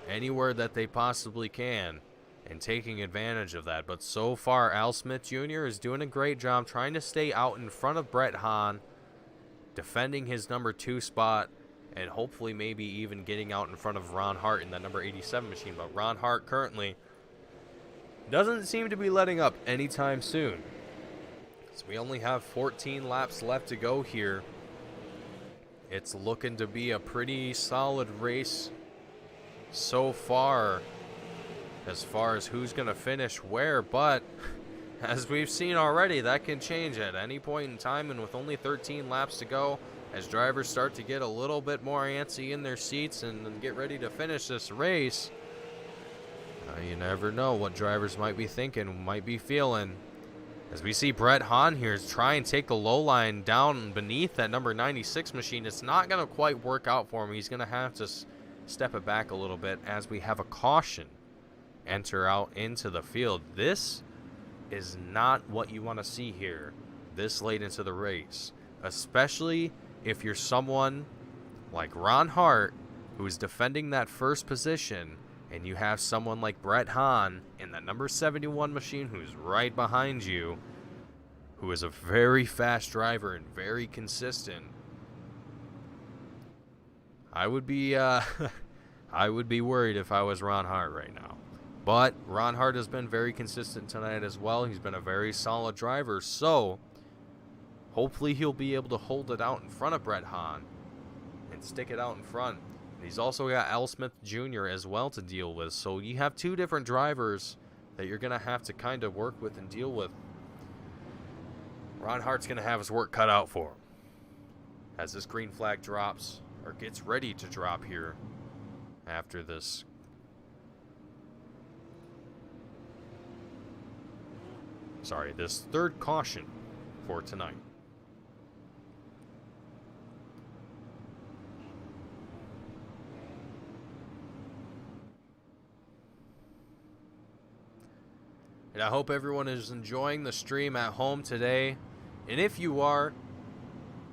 Speaker 1: anywhere that they possibly can and taking advantage of that. But so far, Al Smith Jr. is doing a great job trying to stay out in front of Brett Hahn, defending his number 2 spot, and hopefully maybe even getting out in front of Ron Hart in that number 87 machine. But Ron Hart currently doesn't seem to be letting up anytime soon. So we only have 14 laps left to go here. It's looking to be a pretty solid race so far as who's going to finish where, but as we've seen already, that can change at any point in time. And with only 13 laps to go, as drivers start to get a little bit more antsy in their seats and get ready to finish this race, you never know what drivers might be thinking, might be feeling. As we see Brett Hahn here try and take the low line down beneath that number 96 machine. It's not going to quite work out for him. He's going to have to step it back a little bit as we have a caution enter out into the field. This is not what you want to see here this late into the race, especially if you're someone like Ron Hart, who is defending that first position, and you have someone like Brett Hahn in that number 71 machine who's right behind you, who is a very fast driver and very consistent. I would be I would be worried if I was Ron Hart right now. But Ron Hart has been very consistent tonight as well. He's been a very solid driver, so hopefully he'll be able to hold it out in front of Brett Hahn and stick it out in front. He's also got Al Smith Jr. as well to deal with. So you have two different drivers that you're going to have to kind of work with and deal with. Ron Hart's going to have his work cut out for him as this green flag drops, or gets ready to drop here after this. Sorry, this third caution for tonight. And I hope everyone is enjoying the stream at home today. And if you are,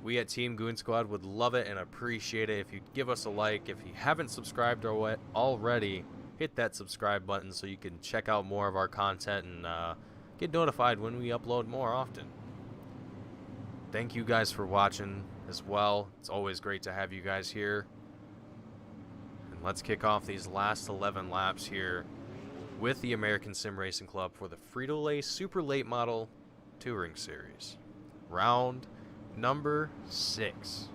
Speaker 1: we at Team Goon Squad would love it and appreciate it if you'd give us a like. If you haven't subscribed already, hit that subscribe button so you can check out more of our content and get notified when we upload more often. Thank you guys for watching as well. It's always great to have you guys here. And let's kick off these last 11 laps here with the American Sim Racing Club for the Frito-Lay Super Late Model Touring Series. Round number 6.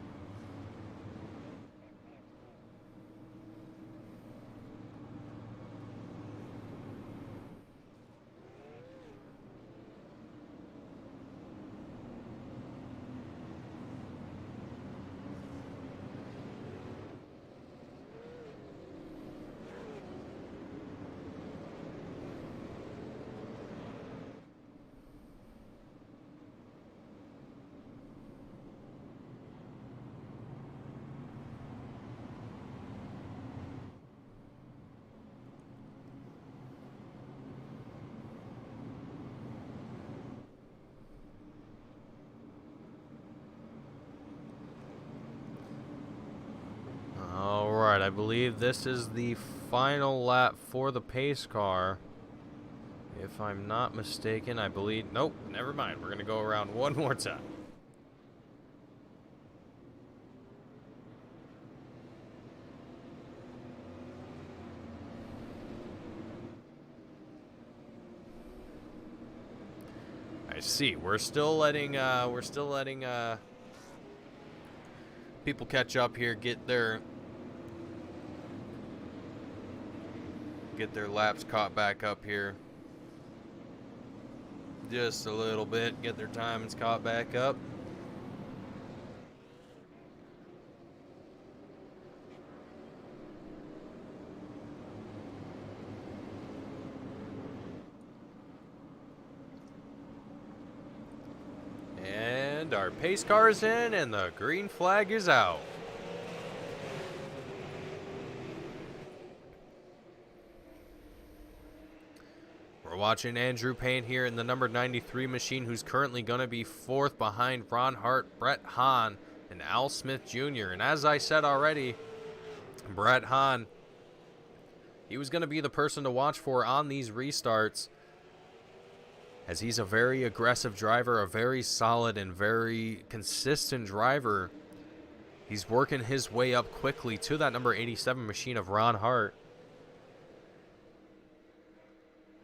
Speaker 1: I believe this is the final lap for the pace car. If I'm not mistaken, I believe... Nope, never mind. We're going to go around one more time. I see. We're still letting people catch up here, get their laps caught back up here. Just a little bit, get their timings caught back up. And our pace car is in, and the green flag is out. We're watching Andrew Payne here in the number 93 machine, who's currently going to be fourth behind Ron Hart, Brett Hahn, and Al Smith Jr. And as I said already, Brett Hahn, he was going to be the person to watch for on these restarts, as he's a very aggressive driver, a very solid and very consistent driver. He's working his way up quickly to that number 87 machine of Ron Hart.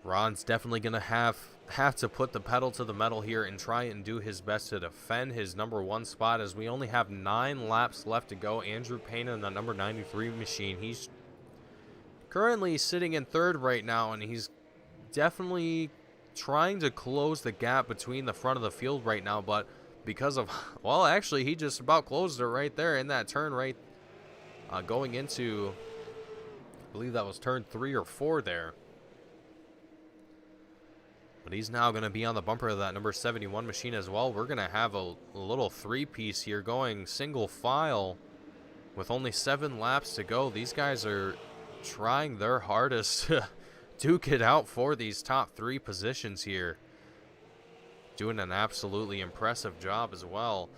Speaker 1: Ron's definitely going to have to put the pedal to the metal here and try and do his best to defend his number 1 spot, as we only have 9 laps left to go. Andrew Payne in the number 93 machine, he's currently sitting in third right now, and he's definitely trying to close the gap between the front of the field right now, but because of, well, actually, he just about closed it right there in that turn right going into, I believe that was turn 3 or 4 there. But he's now going to be on the bumper of that number 71 machine as well. We're going to have a little 3-piece here going single file with only 7 laps to go. These guys are trying their hardest to duke it out for these top 3 positions here. Doing an absolutely impressive job as well.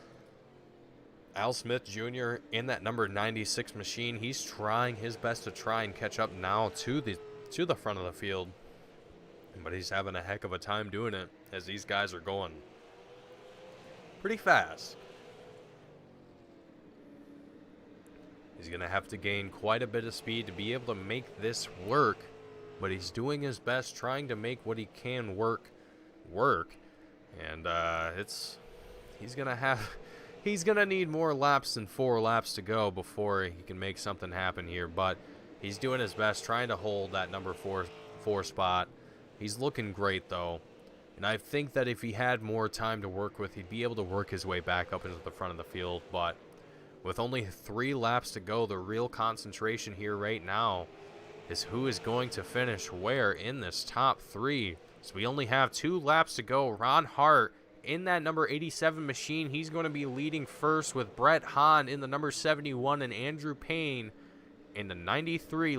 Speaker 1: Al Smith Jr. in that number 96 machine, he's trying his best to try and catch up now to the front of the field. But he's having a heck of a time doing it, as these guys are going pretty fast. He's going to have to gain quite a bit of speed to be able to make this work, but he's doing his best trying to make what he can work. And he's going to need more laps than 4 laps to go before he can make something happen here, but he's doing his best trying to hold that number 4 spot. He's looking great, though, and I think that if he had more time to work with, he'd be able to work his way back up into the front of the field. But with only 3 laps to go, the real concentration here right now is who is going to finish where in this top 3. So we only have 2 laps to go. Ron Hart in that number 87 machine, he's going to be leading first, with Brett Hahn in the number 71 and Andrew Payne in the 93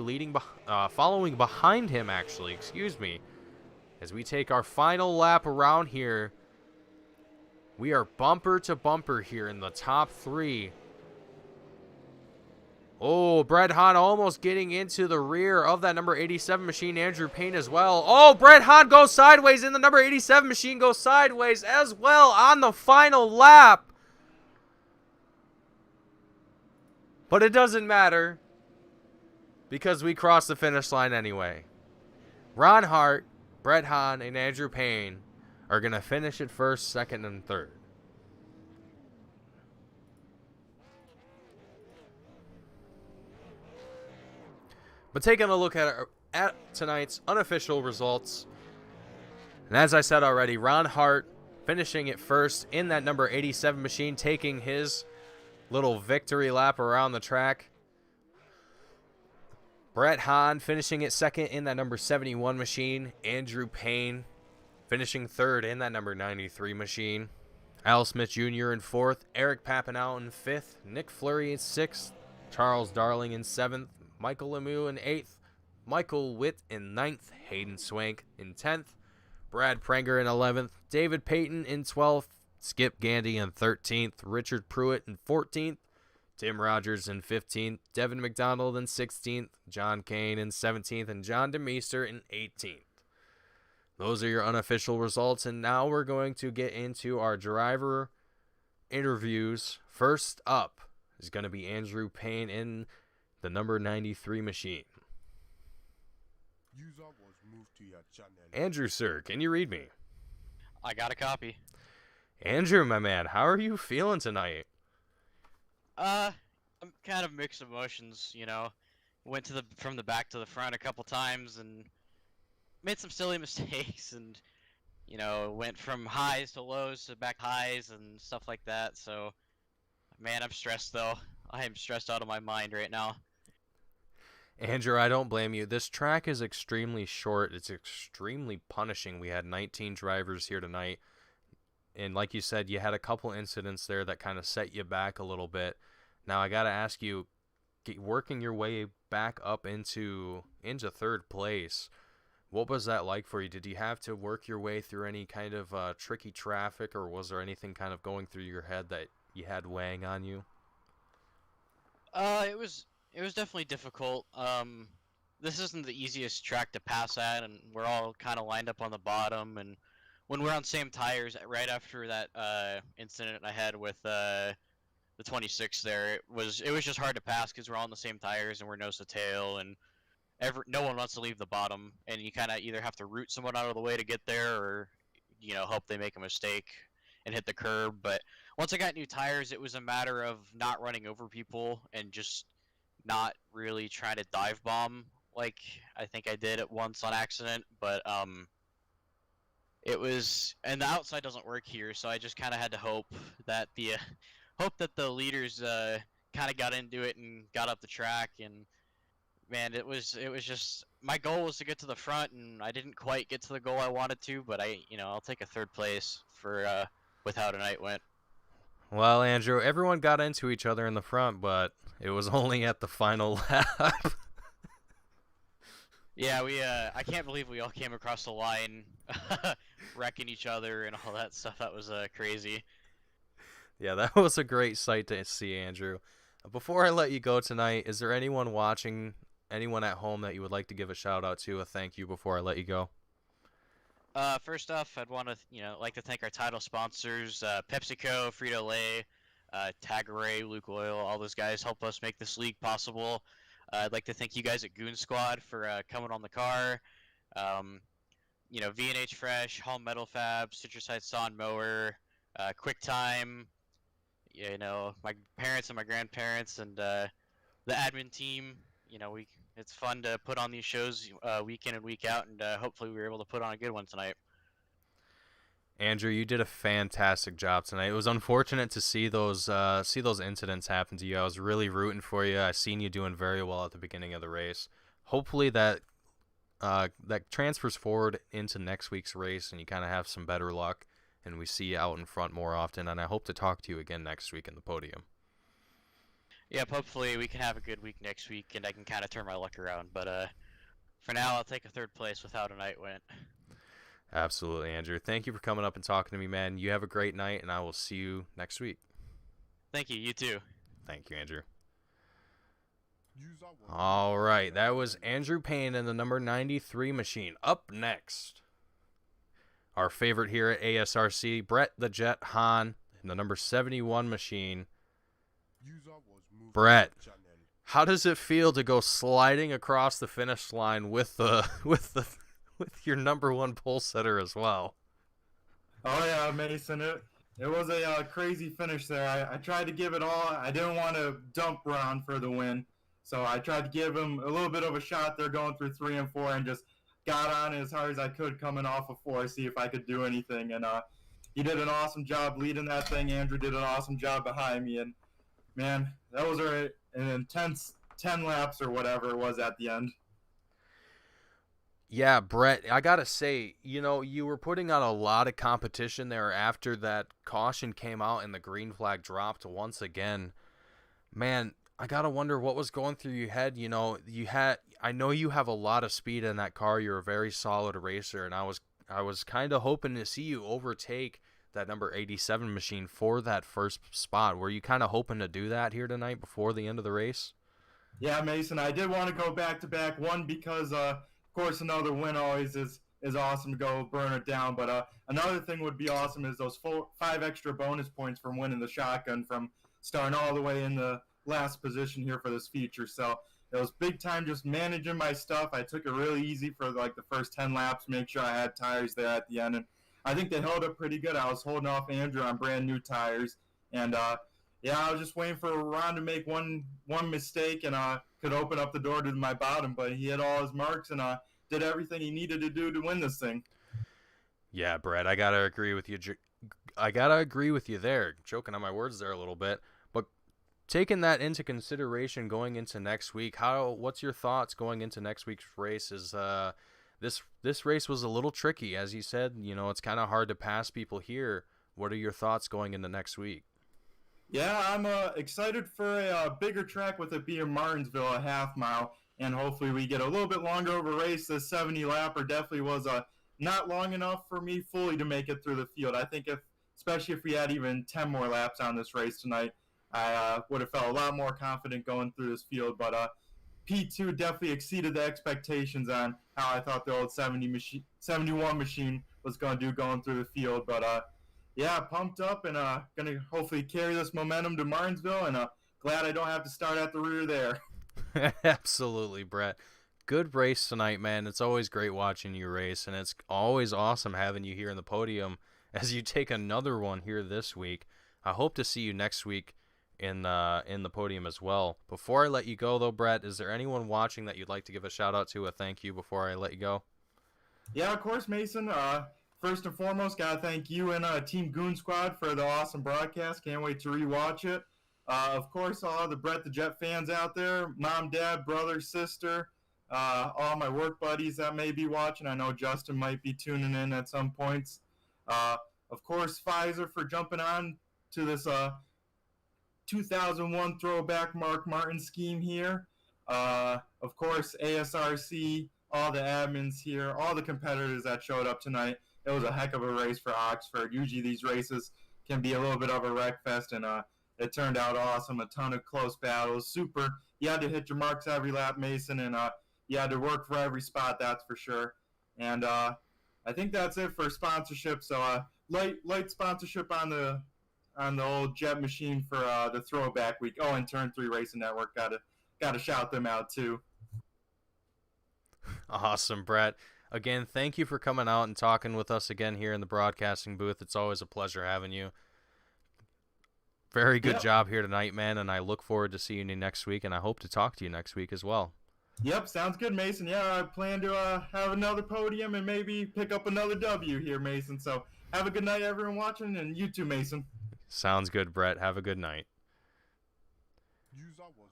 Speaker 1: following behind him, actually, excuse me. As we take our final lap around here, we are bumper to bumper here in the top 3. Oh, Brett Hahn almost getting into the rear of that number 87 machine, Andrew Payne, as well. Oh, Brett Hahn goes sideways, and the number 87 machine goes sideways as well on the final lap. But it doesn't matter, because we crossed the finish line anyway. Ron Hart, Brett Hahn, and Andrew Payne are going to finish it first, second, and third. But taking a look at tonight's unofficial results, and as I said already, Ron Hart finishing it first in that number 87 machine, taking his little victory lap around the track. Brett Hahn finishing it second in that number 71 machine. Andrew Payne finishing third in that number 93 machine. Al Smith Jr. in fourth. Eric Papanow in fifth. Nick Fleury in sixth. Charles Darling in seventh. Michael Lemieux in eighth. Michael Witt in ninth. Hayden Swank in 10th. Brad Prenger in 11th. David Payton in 12th. Skip Gandy in 13th. Richard Pruitt in 14th. Tim Rogers in 15th, Devin McDonald in 16th, John Kane in 17th, and John DeMeester in 18th. Those are your unofficial results, and now we're going to get into our driver interviews. First up is going to be Andrew Payne in the number 93 machine. Andrew, sir, can you read me?
Speaker 2: I got a copy.
Speaker 1: Andrew, my man, how are you feeling tonight?
Speaker 2: I'm kind of mixed emotions, you know. Went from the back to the front a couple times and made some silly mistakes and, you know, went from highs to lows to back highs and stuff like that. So, man, I'm stressed though. I am stressed out of my mind right now.
Speaker 1: Andrew, I don't blame you. This track is extremely short. It's extremely punishing. We had 19 drivers here tonight. And like you said, you had a couple incidents there that kind of set you back a little bit. Now, I got to ask you, working your way back up into third place, what was that like for you? Did you have to work your way through any kind of tricky traffic, or was there anything kind of going through your head that you had weighing on you?
Speaker 2: It was definitely difficult. This isn't the easiest track to pass at, and we're all kind of lined up on the bottom. And when we're on same tires, right after that incident I had with the 26 there, it was just hard to pass because we're all on the same tires and we're nose to tail, and no one wants to leave the bottom, and you kind of either have to root someone out of the way to get there, or you know, hope they make a mistake and hit the curb. But once I got new tires, it was a matter of not running over people and just not really trying to dive bomb like I think I did it once on accident. But it was, and the outside doesn't work here, so I just kind of had to hope that the leaders kind of got into it and got up the track. And man, it was just, my goal was to get to the front, and I didn't quite get to the goal I wanted to, but I'll take a third place for with how tonight went.
Speaker 1: Well, Andrew, everyone got into each other in the front, but it was only at the final lap.
Speaker 2: Yeah, I can't believe we all came across the line, wrecking each other and all that stuff. That was crazy.
Speaker 1: Yeah, that was a great sight to see, Andrew. Before I let you go tonight, is there anyone watching, anyone at home that you would like to give a shout out to, a thank you before I let you go?
Speaker 2: First off, I'd want to, like to thank our title sponsors, PepsiCo, Frito-Lay, Tagaray, Luke Oil. All those guys help us make this league possible. I'd like to thank you guys at Goon Squad for coming on the car. V&H Fresh, Hall Metal Fab, Citrus Heights Sawn Mower, QuickTime, my parents and my grandparents, and the admin team. It's fun to put on these shows week in and week out, and hopefully we were able to put on a good one tonight.
Speaker 1: Andrew, you did a fantastic job tonight. It was unfortunate to see those incidents happen to you. I was really rooting for you. I seen you doing very well at the beginning of the race. Hopefully that transfers forward into next week's race, and you kind of have some better luck, and we see you out in front more often. And I hope to talk to you again next week in the podium.
Speaker 2: Yep, hopefully we can have a good week next week, and I can kind of turn my luck around. But for now, I'll take a third place with how tonight went.
Speaker 1: Absolutely, Andrew. Thank you for coming up and talking to me, man. You have a great night, and I will see you next week.
Speaker 2: Thank you. You too.
Speaker 1: Thank you, Andrew. All right, that was Andrew Payne in the number 93 machine. Up next, our favorite here at ASRC, Brett the Jet Hahn in the number 71 machine. Brett, how does it feel to go sliding across the finish line with your number one pole setter as well?
Speaker 3: Oh yeah, Mason. It was a crazy finish there. I tried to give it all. I didn't want to dump Ron for the win, so I tried to give him a little bit of a shot there going through 3 and 4, and just got on as hard as I could coming off of 4, see if I could do anything. And he did an awesome job leading that thing. Andrew did an awesome job behind me, and man, that was an intense 10 laps or whatever it was at the end.
Speaker 1: Yeah, Brett, I got to say, you were putting on a lot of competition there after that caution came out and the green flag dropped once again. Man, I got to wonder what was going through your head. I know you have a lot of speed in that car. You're a very solid racer, and I was kind of hoping to see you overtake that number 87 machine for that first spot. Were you kind of hoping to do that here tonight before the end of the race?
Speaker 3: Yeah, Mason, I did want to go back to back. One, because of course another win always is awesome to go burn it down. But another thing would be awesome is those 5 extra bonus points from winning the shotgun from starting all the way in the last position here for this feature. So it was big time just managing my stuff. I took it really easy for like the first 10 laps, make sure I had tires there at the end. And I think they held up pretty good. I was holding off Andrew on brand new tires. And yeah, I was just waiting for Ron to make one mistake and could open up the door to my bottom. But he hit all his marks and did everything he needed to do to win this thing.
Speaker 1: Yeah, Brett, I gotta agree with you. I gotta agree with you there. Choking on my words there a little bit, but taking that into consideration going into next week, what's your thoughts going into next week's race? Is this race was a little tricky, as you said. You know, it's kind of hard to pass people here. What are your thoughts going into next week?
Speaker 3: Yeah, I'm excited for a bigger track with it being Martinsville, a half mile, and hopefully we get a little bit longer of a race. The 70 lapper definitely was not long enough for me fully to make it through the field. I think especially if we had even 10 more laps on this race tonight, I would have felt a lot more confident going through this field. But P2 definitely exceeded the expectations on how I thought the old 71 machine was going to do going through the field. But yeah, pumped up and going to hopefully carry this momentum to Martinsville, and glad I don't have to start at the rear there.
Speaker 1: Absolutely, Brett. Good race tonight, man. It's always great watching you race, and it's always awesome having you here in the podium as you take another one here this week. I hope to see you next week in the podium as well. Before I let you go, though, Brett, is there anyone watching that you'd like to give a shout-out to, a thank you before I let you go?
Speaker 3: Yeah, of course, Mason. First and foremost, got to thank you and Team Goon Squad for the awesome broadcast. Can't wait to rewatch it. Of course, all the Brett the Jet fans out there, mom, dad, brother, sister, all my work buddies that may be watching. I know Justin might be tuning in at some points. Of course, Pfizer for jumping on to this 2001 throwback Mark Martin scheme here. Of course, ASRC, all the admins here, all the competitors that showed up tonight. It was a heck of a race for Oxford. Usually these races can be a little bit of a wreck fest, and it turned out awesome. A ton of close battles. Super. You had to hit your marks every lap, Mason, and you had to work for every spot, that's for sure. And I think that's it for sponsorship. So light sponsorship on the old Jet machine for the throwback week. Oh, and Turn 3 Racing Network. Gotta shout them out too.
Speaker 1: Awesome, Brett. Again, thank you for coming out and talking with us again here in the broadcasting booth. It's always a pleasure having you. Very good job here tonight, man, and I look forward to seeing you next week, and I hope to talk to you next week as well.
Speaker 3: Yep, sounds good, Mason. Yeah, I plan to have another podium and maybe pick up another W here, Mason. So have a good night, everyone watching, and you too, Mason.
Speaker 1: Sounds good, Brett. Have a good night.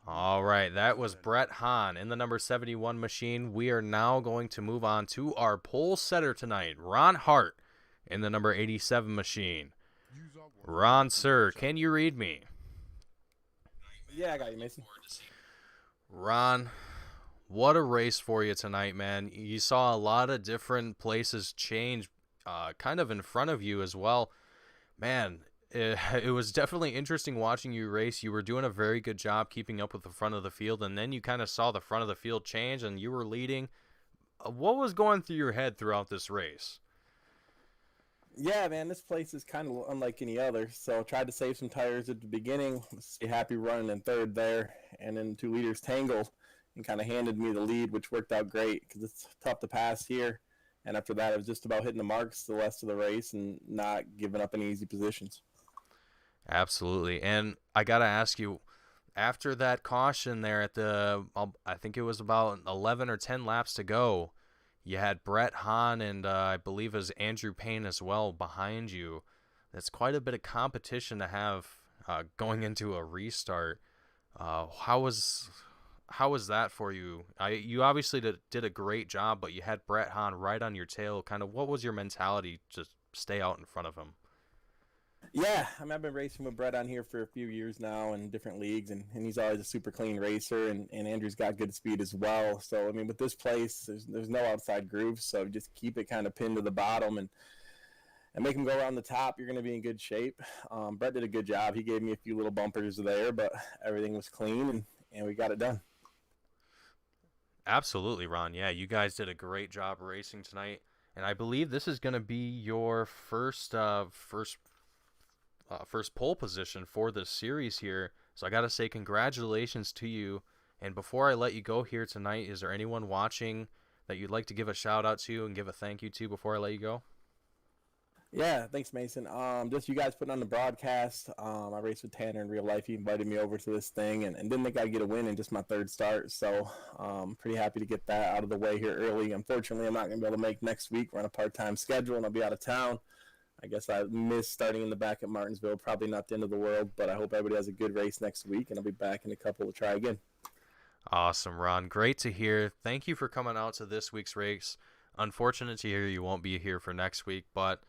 Speaker 1: All right, that was Brett Hahn in the number 71 machine. We are now going to move on to our pole setter tonight, Ron Hart, in the number 87 machine. Ron, sir, can you read me?
Speaker 4: Yeah, I got you, Mason.
Speaker 1: Ron, what a race for you tonight, man. You saw a lot of different places change kind of in front of you as well. Man, it was definitely interesting watching you race. You were doing a very good job keeping up with the front of the field, and then you kind of saw the front of the field change, and you were leading. What was going through your head throughout this race?
Speaker 4: Yeah, man, this place is kind of unlike any other. So I tried to save some tires at the beginning. Stay happy running in third there, and then 2 leaders tangled and kind of handed me the lead, which worked out great because it's tough to pass here. And after that, it was just about hitting the marks the rest of the race and not giving up any easy positions.
Speaker 1: Absolutely. And I got to ask you, after that caution there at I think it was about 11 or 10 laps to go, you had Brett Hahn and I believe it was Andrew Payne as well behind you. That's quite a bit of competition to have going into a restart. How was that for you? You obviously did a great job, but you had Brett Hahn right on your tail. Kind of what was your mentality to stay out in front of him?
Speaker 4: Yeah, I mean, I've been racing with Brett on here for a few years now in different leagues, and he's always a super clean racer, and Andrew's got good speed as well. So, I mean, with this place, there's no outside grooves, so just keep it kind of pinned to the bottom. And and make them go around the top, you're going to be in good shape. Brett did a good job. He gave me a few little bumpers there, but everything was clean, and we got it done.
Speaker 1: Absolutely, Ron. Yeah, you guys did a great job racing tonight, and I believe this is going to be your first pole position for this series here. So I got to say congratulations to you. And before I let you go here tonight, is there anyone watching that you'd like to give a shout out to and give a thank you to before I let you go?
Speaker 4: Yeah, thanks, Mason. Just you guys putting on the broadcast. I raced with Tanner in real life. He invited me over to this thing, and didn't think I'd get a win in just my third start. So pretty happy to get that out of the way here early. Unfortunately, I'm not going to be able to make next week. We're on a part-time schedule, and I'll be out of town. I guess I missed starting in the back at Martinsville. Probably not the end of the world, but I hope everybody has a good race next week, and I'll be back in a couple to try again.
Speaker 1: Awesome, Ron. Great to hear. Thank you for coming out to this week's race. Unfortunate to hear you won't be here for next week, but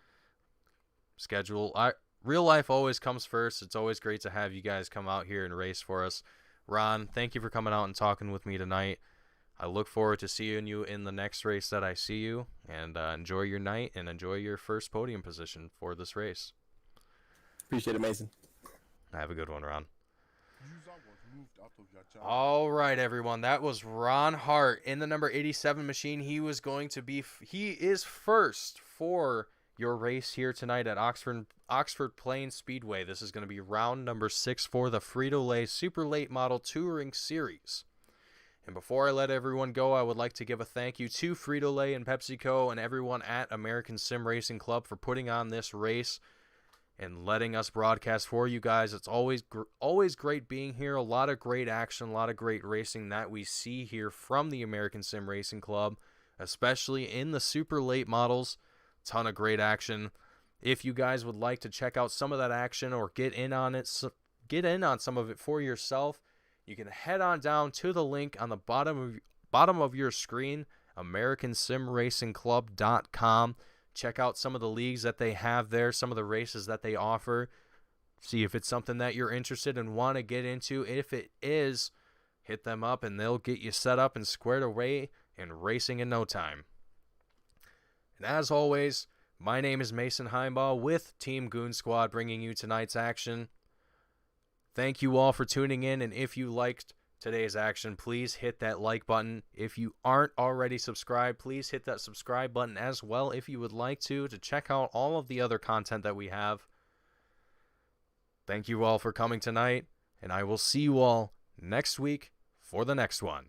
Speaker 1: real life always comes first. It's always great to have you guys come out here and race for us. Ron, thank you for coming out and talking with me tonight. I look forward to seeing you in the next race that I see you, and enjoy your night and enjoy your first podium position for this race.
Speaker 4: Appreciate it, Mason.
Speaker 1: Have a good one, Ron. All right, everyone. That was Ron Hart in the number 87 machine. He is first for your race here tonight at Oxford Plains Speedway. This is going to be round number 6 for the Frito-Lay Super Late Model Touring Series. And before I let everyone go, I would like to give a thank you to Frito-Lay and PepsiCo and everyone at American Sim Racing Club for putting on this race and letting us broadcast for you guys. It's always great being here. A lot of great action, a lot of great racing that we see here from the American Sim Racing Club, especially in the super late models. Ton of great action. If you guys would like to check out some of that action or get in on some of it for yourself, you can head on down to the link on the bottom of your screen, AmericanSimRacingClub.com. Check out some of the leagues that they have there, some of the races that they offer. See if it's something that you're interested in and want to get into. If it is, hit them up and they'll get you set up and squared away and racing in no time. And as always, my name is Mason Heimbaugh with Team Goon Squad bringing you tonight's action. Thank you all for tuning in, and if you liked today's action, please hit that like button. If you aren't already subscribed, please hit that subscribe button as well if you would like to check out all of the other content that we have. Thank you all for coming tonight, and I will see you all next week for the next one.